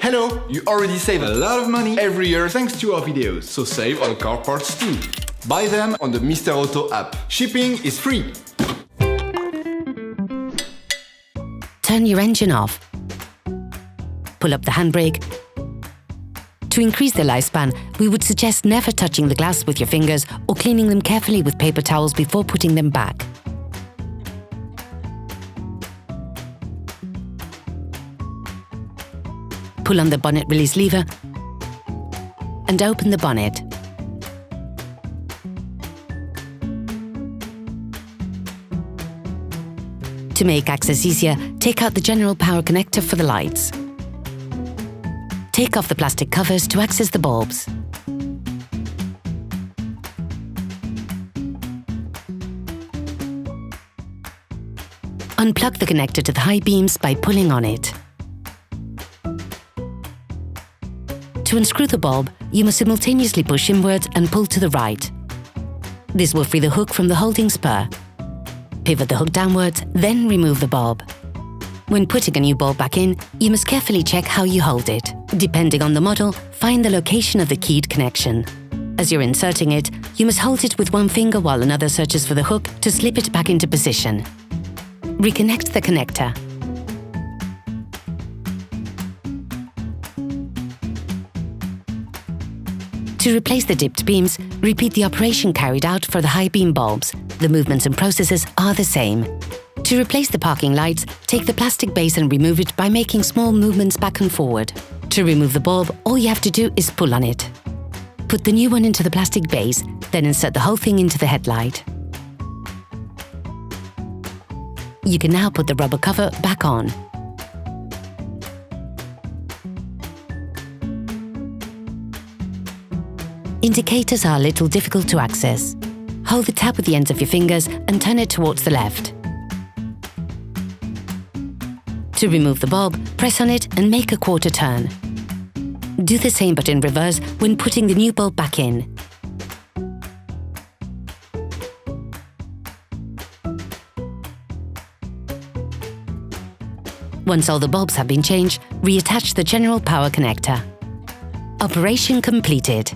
Hello! You already save a lot of money every year thanks to our videos, so save on car parts too. Buy them on the Mr. Auto app. Shipping is free. Turn your engine off. Pull up the handbrake. To increase the lifespan, we would suggest never touching the glass with your fingers or cleaning them carefully with paper towels before putting them back. Pull on the bonnet release lever and open the bonnet. To make access easier, take out the general power connector for the lights. Take off the plastic covers to access the bulbs. Unplug the connector to the high beams by pulling on it. To unscrew the bulb, you must simultaneously push inwards and pull to the right. This will free the hook from the holding spur. Pivot the hook downwards, then remove the bulb. When putting a new bulb back in, you must carefully check how you hold it. Depending on the model, find the location of the keyed connection. As you're inserting it, you must hold it with one finger while another searches for the hook to slip it back into position. Reconnect the connector. To replace the dipped beams, repeat the operation carried out for the high beam bulbs. The movements and processes are the same. To replace the parking lights, take the plastic base and remove it by making small movements back and forward. To remove the bulb, all you have to do is pull on it. Put the new one into the plastic base, then insert the whole thing into the headlight. You can now put the rubber cover back on. Indicators are a little difficult to access. Hold the tab with the ends of your fingers and turn it towards the left. To remove the bulb, press on it and make a quarter turn. Do the same but in reverse when putting the new bulb back in. Once all the bulbs have been changed, reattach the general power connector. Operation completed.